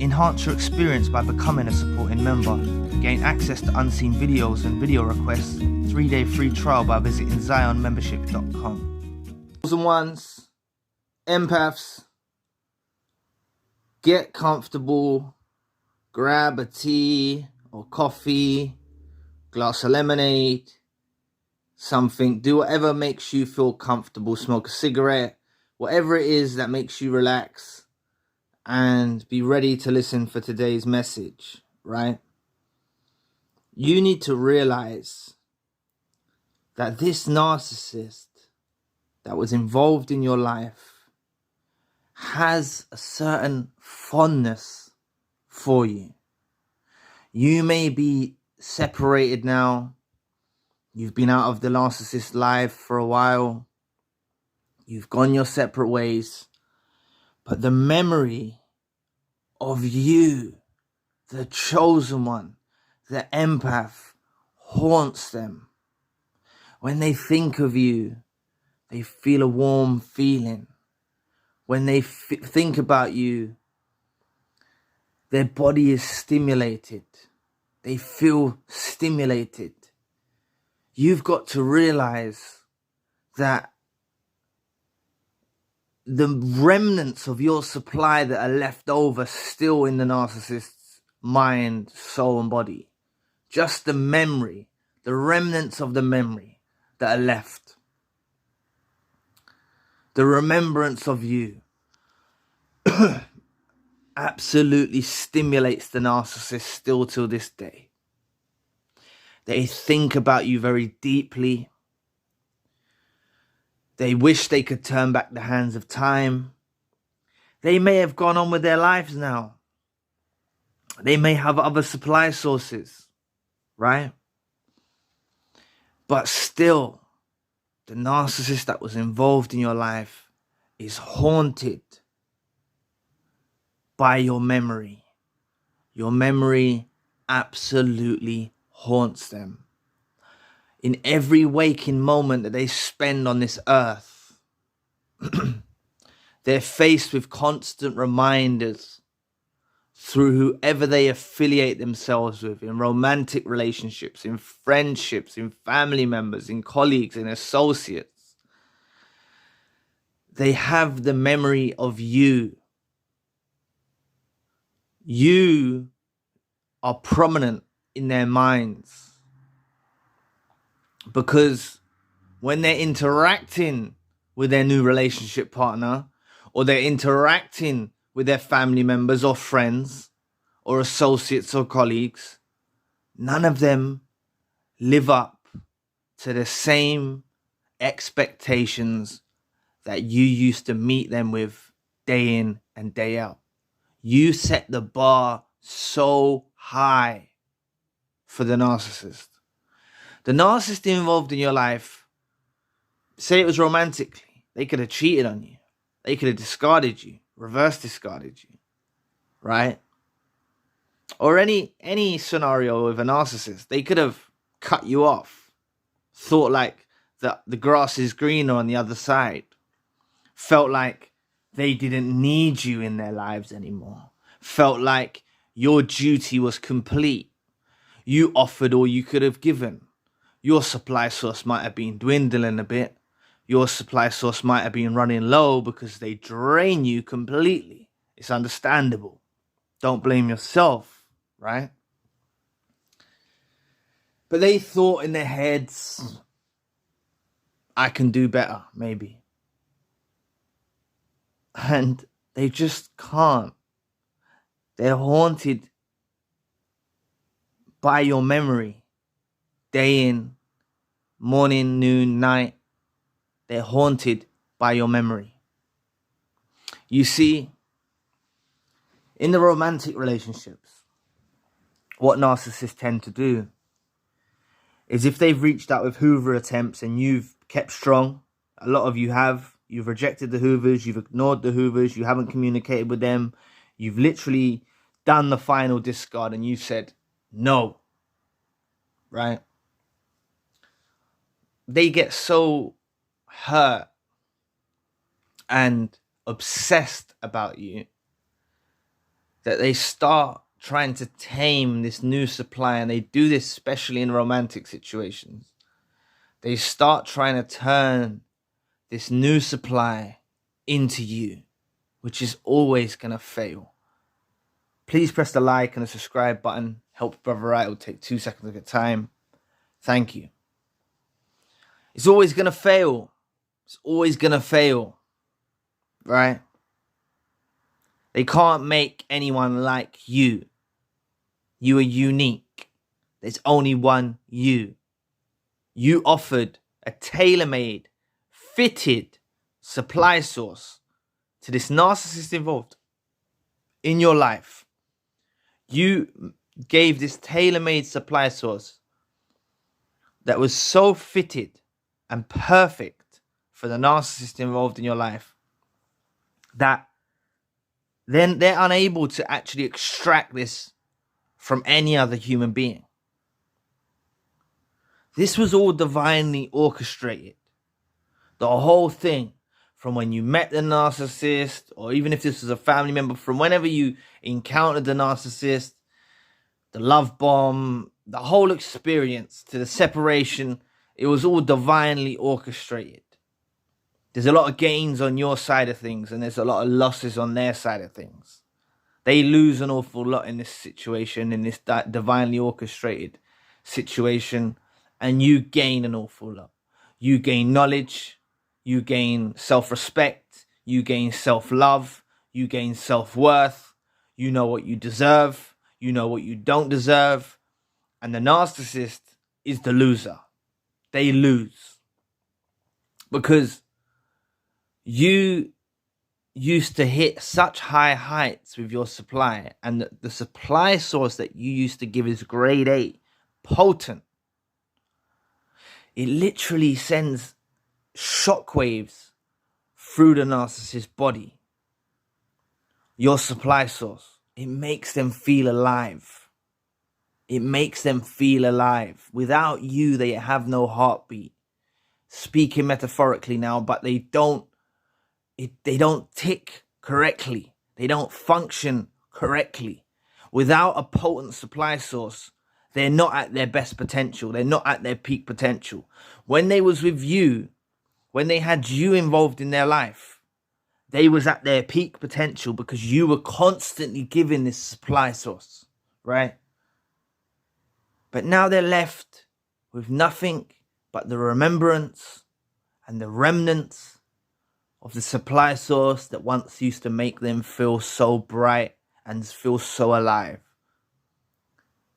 Enhance your experience by becoming a supporting member. Gain access to unseen videos and video requests. 3-day free trial by visiting zionmembership.com. Chosen ones, empaths, get comfortable, grab a tea or coffee, glass of lemonade, something. Do whatever makes you feel comfortable. Smoke a cigarette, whatever it is that makes you relax. And be ready to listen for today's message, right? You need to realize that this narcissist that was involved in your life has a certain fondness for you. You may be separated now. You've been out of the narcissist's life for a while. You've gone your separate ways. But the memory of you, the chosen one, the empath, haunts them. When they think of you, they feel a warm feeling. When they think about you, their body is stimulated. They feel stimulated. You've got to realize that the remnants of your supply that are left over still in the narcissist's mind, soul, and body. Just the memory, the remnants of the memory that are left. The remembrance of you absolutely stimulates the narcissist still till this day. They think about you very deeply. They wish they could turn back the hands of time. They may have gone on with their lives now. They may have other supply sources, right? But still, the narcissist that was involved in your life is haunted by your memory. Your memory absolutely haunts them. In every waking moment that they spend on this earth, they're faced with constant reminders through whoever they affiliate themselves with, in romantic relationships, in friendships, in family members, in colleagues, in associates. They have the memory of you. You are prominent in their minds. Because when they're interacting with their new relationship partner, or they're interacting with their family members or friends or associates or colleagues, none of them live up to the same expectations that you used to meet them with day in and day out. You set the bar so high for the narcissist. The narcissist involved in your life, say it was romantically, they could have cheated on you. They could have discarded you, reverse discarded you, right? Or any scenario with a narcissist, they could have cut you off, thought like the grass is greener on the other side, felt like they didn't need you in their lives anymore, felt like your duty was complete. You offered all you could have given. Your supply source might have been dwindling a bit. Your supply source might have been running low because they drain you completely. It's understandable. Don't blame yourself, right? But they thought in their heads, I can do better, maybe. And they just can't. They're haunted by your memory. Day in, morning, noon, night. They're haunted by your memory. You see, in the romantic relationships, what narcissists tend to do is if they've reached out with Hoover attempts and you've kept strong, a lot of you have, you've rejected the Hoovers, you've ignored the Hoovers, you haven't communicated with them, you've literally done the final discard and you said no, right? They get so hurt and obsessed about you that they start trying to tame this new supply, and they do this especially in romantic situations. They start trying to turn this new supply into you, which is always going to fail. Please press the like and the subscribe button. Help brother out. It'll take 2 seconds of your time. Thank you. It's always going to fail. It's always going to fail. Right? They can't make anyone like you. You are unique. There's only one you. You offered a tailor-made, fitted supply source to this narcissist involved in your life. You gave this tailor-made supply source that was so fitted and perfect for the narcissist involved in your life that then they're unable to actually extract this from any other human being. This was all divinely orchestrated. The whole thing, from when you met the narcissist, or even if this was a family member, from whenever you encountered the narcissist, the love bomb, the whole experience to the separation, it was all divinely orchestrated. There's a lot of gains on your side of things, and there's a lot of losses on their side of things. They lose an awful lot in this situation, in this divinely orchestrated situation, and you gain an awful lot. You gain knowledge, you gain self-respect, you gain self-love, you gain self-worth, you know what you deserve, you know what you don't deserve, and the narcissist is the loser. They lose. Because you used to hit such high heights with your supply, and the supply source that you used to give is grade A, potent. It literally sends shockwaves through the narcissist's body. Your supply source, it makes them feel alive. It makes them feel alive. Without you, they have no heartbeat. Speaking metaphorically now, but they don't tick correctly. They don't function correctly. Without a potent supply source, they're not at their best potential. They're not at their peak potential. When they was with you, when they had you involved in their life, they was at their peak potential because you were constantly giving this supply source, right? But now they're left with nothing but the remembrance and the remnants of the supply source that once used to make them feel so bright and feel so alive.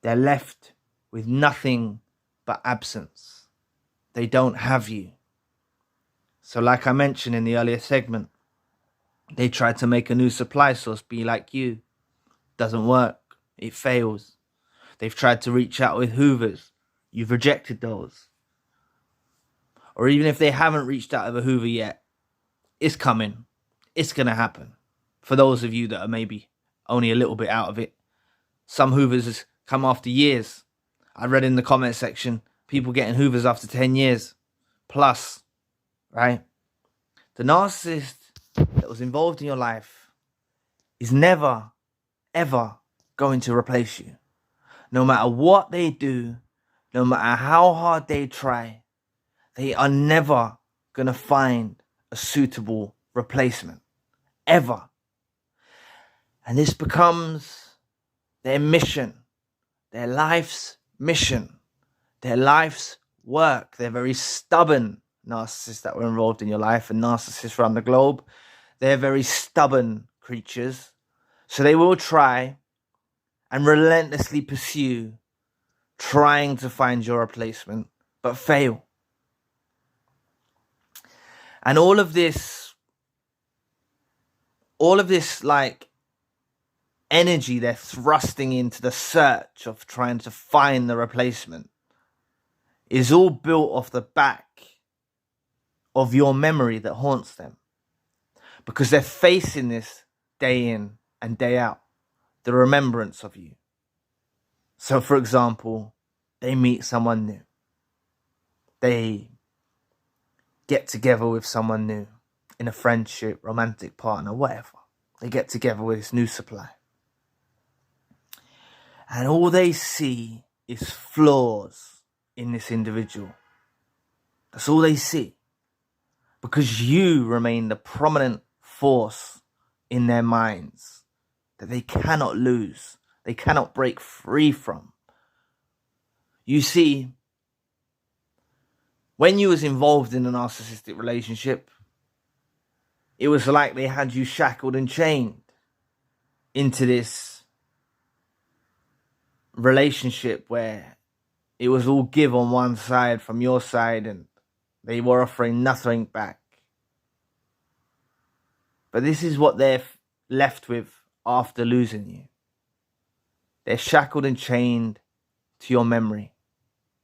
They're left with nothing but absence. They don't have you. So like I mentioned in the earlier segment, they tried to make a new supply source be like you. Doesn't work. It fails. They've tried to reach out with Hoovers. You've rejected those. Or even if they haven't reached out with a Hoover yet, it's coming. It's going to happen. For those of you that are maybe only a little bit out of it, some Hoovers has come after years. I read in the comment section, people getting Hoovers after 10 years plus, right? The narcissist that was involved in your life is never, ever going to replace you. No matter what they do, no matter how hard they try, they are never going to find a suitable replacement. Ever. And this becomes their mission, their life's mission, their life's work. They're very stubborn narcissists that were involved in your life, and narcissists around the globe. They're very stubborn creatures. So they will try and relentlessly pursue trying to find your replacement, but fail. And all of this like energy they're thrusting into the search of trying to find the replacement is all built off the back of your memory that haunts them. Because they're facing this day in and day out, the remembrance of you. So for example, they meet someone new. They get together with someone new in a friendship, romantic partner, whatever. They get together with this new supply. And all they see is flaws in this individual. That's all they see. Because you remain the prominent force in their minds that they cannot lose. They cannot break free from. You see, when you was involved in a narcissistic relationship, it was like they had you shackled and chained into this relationship where it was all give on one side from your side and they were offering nothing back. But this is what they're left with after losing you. They're shackled and chained to your memory.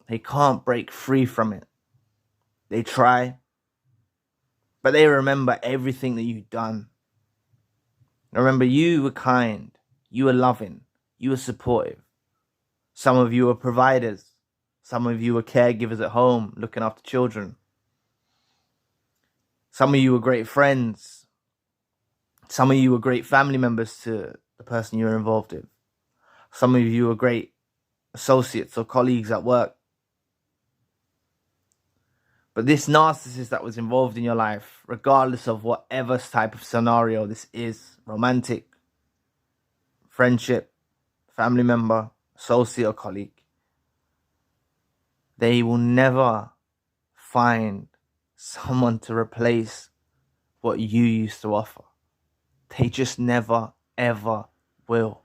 They can't break free from it. They try, but they remember everything that you've done. Remember, you were kind, you were loving, you were supportive. Some of you were providers. Some of you were caregivers at home, looking after children. Some of you were great friends. Some of you were great family members to the person you were involved with. Some of you were great associates or colleagues at work. But this narcissist that was involved in your life, regardless of whatever type of scenario this is, romantic, friendship, family member, associate or colleague, they will never find someone to replace what you used to offer. They just never, ever will.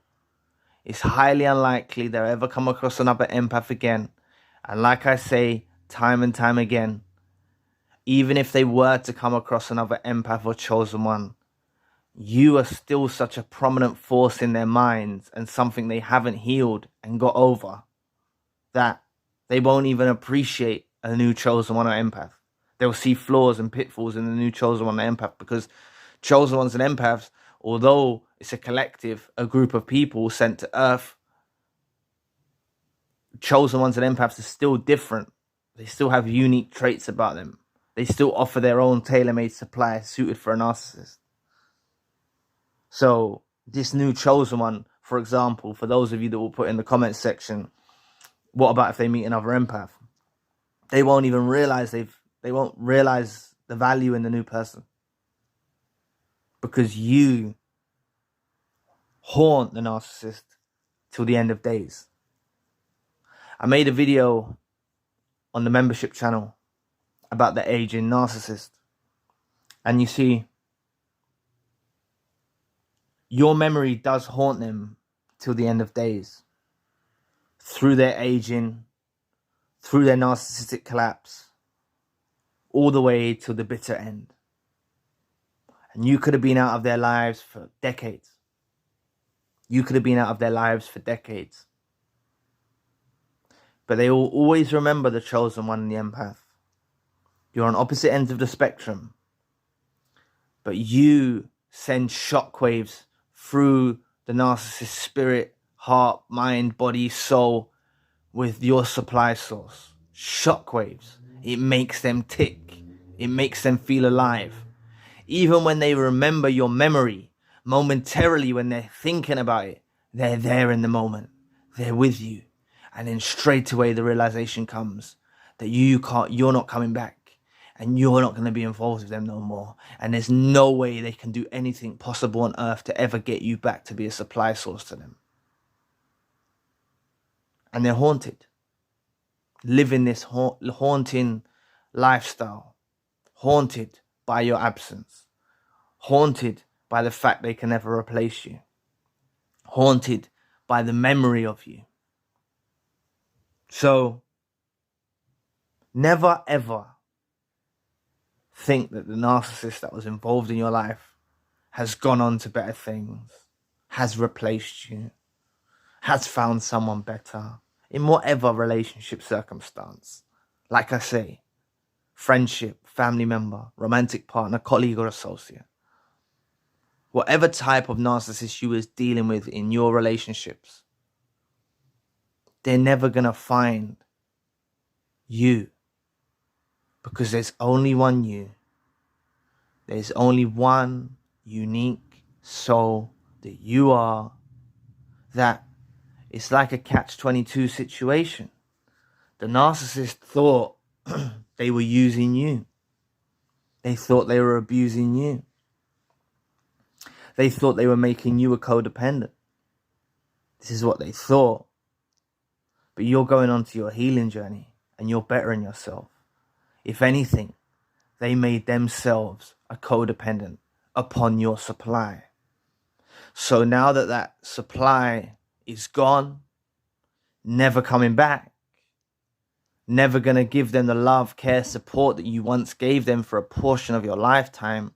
It's highly unlikely they'll ever come across another empath again. And like I say, time and time again, even if they were to come across another empath or chosen one, you are still such a prominent force in their minds and something they haven't healed and got over that they won't even appreciate a new chosen one or empath. They'll see flaws and pitfalls in the new chosen one or empath, because chosen ones and empaths, although it's a collective, a group of people sent to Earth, chosen ones and empaths are still different. They still have unique traits about them. They still offer their own tailor-made supply suited for a narcissist. So this new chosen one, for example, for those of you that will put in the comments section, what about if they meet another empath? They won't even realize they won't realize the value in the new person, because you haunt the narcissist till the end of days. I made a video on the membership channel about the aging narcissist. And you see, your memory does haunt them till the end of days. Through their aging, through their narcissistic collapse, all the way to the bitter end. And you could have been out of their lives for decades. You could have been out of their lives for decades. But they will always remember the chosen one and the empath. You're on opposite ends of the spectrum. But you send shockwaves through the narcissist's spirit, heart, mind, body, soul with your supply source. Shockwaves. It makes them tick. It makes them feel alive. Even when they remember your memory, momentarily when they're thinking about it, they're there in the moment. They're with you. And then straight away the realization comes that you're not coming back. And you're not going to be involved with them no more. And there's no way they can do anything possible on earth to ever get you back to be a supply source to them. And they're haunted. Living this haunting lifestyle. Haunted by your absence. Haunted by the fact they can never replace you. Haunted by the memory of you. So, never ever think that the narcissist that was involved in your life has gone on to better things, has replaced you, has found someone better in whatever relationship circumstance. Like I say, friendship, family member, romantic partner, colleague or associate. Whatever type of narcissist you was dealing with in your relationships, they're never going to find you. Because there's only one you. There's only one unique soul that you are, that It's like a catch-22 situation. The narcissist thought they were using you. They thought they were abusing you. They thought they were making you a codependent. This is what they thought. But you're going on to your healing journey and you're bettering yourself. If anything, they made themselves a codependent upon your supply. So now that that supply is gone, never coming back, never going to give them the love, care, support that you once gave them for a portion of your lifetime,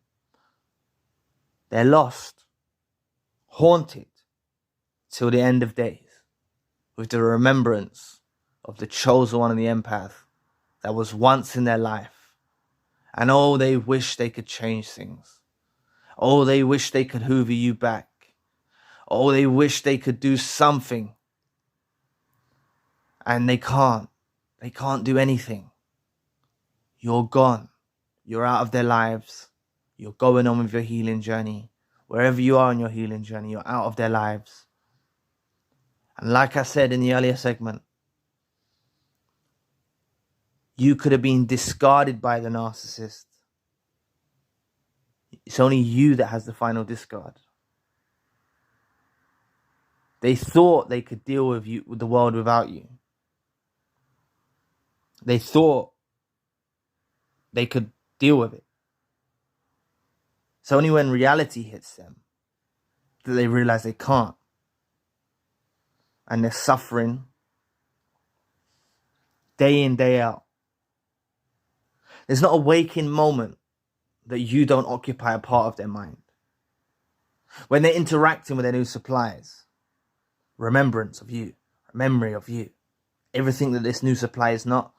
they're lost, haunted till the end of days with the remembrance of the chosen one and the empath that was once in their life. And oh, they wish they could change things. Oh, they wish they could hoover you back. Oh, they wish they could do something. And they can't. They can't do anything. You're gone. You're out of their lives. You're going on with your healing journey. Wherever you are in your healing journey, you're out of their lives. And like I said in the earlier segment, you could have been discarded by the narcissist. It's only you that has the final discard. They thought they could deal with you, with the world without you. They thought they could deal with it. It's only when reality hits them that they realize they can't. And they're suffering day in, day out. There's not a waking moment that you don't occupy a part of their mind. When they're interacting with their new supplies, remembrance of you, memory of you. Everything that this new supply is not,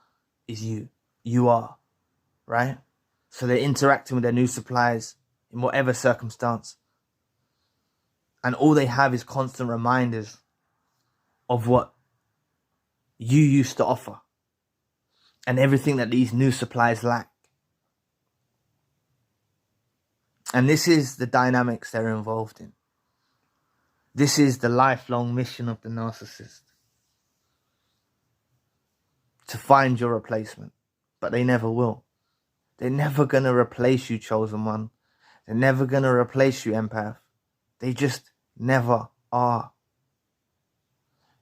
is you. You are, right? So they're interacting with their new supplies in whatever circumstance. And all they have is constant reminders of what you used to offer and everything that these new supplies lack. And this is the dynamics they're involved in. This is the lifelong mission of the narcissist. To find your replacement. But they never will. They're never going to replace you, chosen one. They're never going to replace you, empath. They just never are.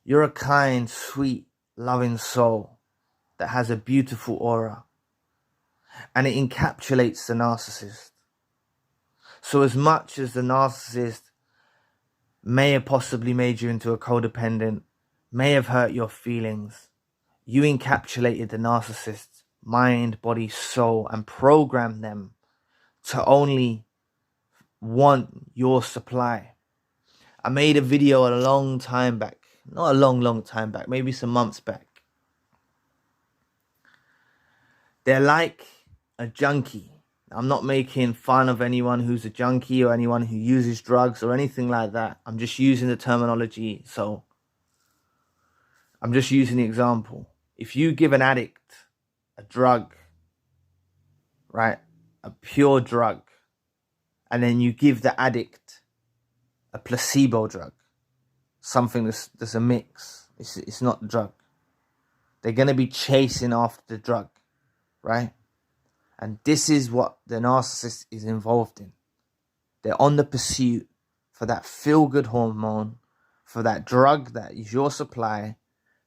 You're a kind, sweet, loving soul that has a beautiful aura. And it encapsulates the narcissist. So as much as the narcissist may have possibly made you into a codependent, may have hurt your feelings, you encapsulated the narcissist's mind, body, soul, and programmed them to only want your supply. I made a video a long time back. Not a long time back. Maybe some months back. They're like a junkie. I'm not making fun of anyone who's a junkie or anyone who uses drugs or anything like that. I'm just using the terminology. So I'm just using the example. If you give an addict a drug, right, a pure drug, and then you give the addict a placebo drug, something that's a mix, it's not the drug, they're going to be chasing after the drug, right? And this is what the narcissist is involved in. They're on the pursuit for that feel-good hormone, for that drug that is your supply,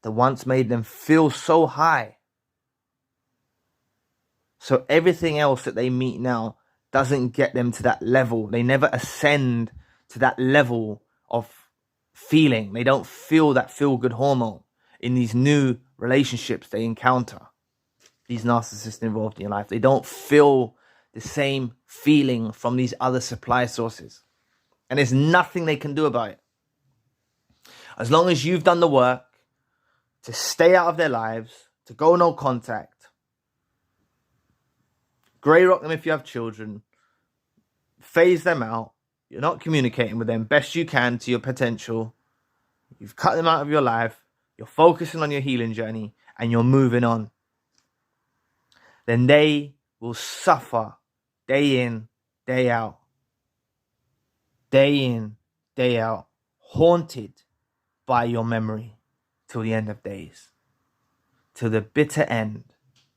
that once made them feel so high. So everything else that they meet now doesn't get them to that level. They never ascend to that level of feeling. They don't feel that feel-good hormone in these new relationships they encounter. These narcissists involved in your life, they don't feel the same feeling from these other supply sources. And there's nothing they can do about it. As long as you've done the work to stay out of their lives, to go no contact, grey rock them if you have children, phase them out, you're not communicating with them best you can to your potential, you've cut them out of your life, you're focusing on your healing journey, and you're moving on, then they will suffer day in, day out. Day in, day out. Haunted by your memory till the end of days. Till the bitter end,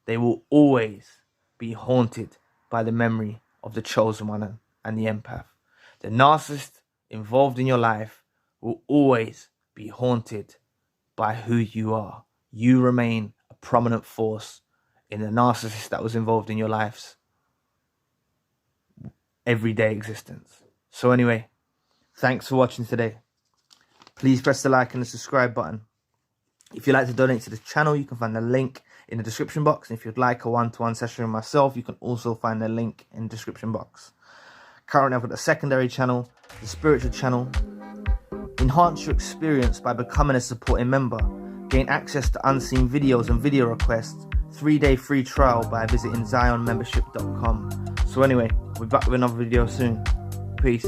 they will always be haunted by the memory of the chosen one and the empath. The narcissist involved in your life will always be haunted by who you are. You remain a prominent force in the narcissist that was involved in your life's everyday existence. So anyway, thanks for watching today. Please press the like and the subscribe button. If you'd like to donate to the channel, you can find the link in the description box. And if you'd like a one-to-one session with myself, you can also find the link in the description box. Currently, I've got the secondary channel, the spiritual channel. Enhance your experience by becoming a supporting member. Gain access to unseen videos and video requests. 3-day free trial by visiting zionmembership.com. So anyway, we'll be back with another video soon. Peace.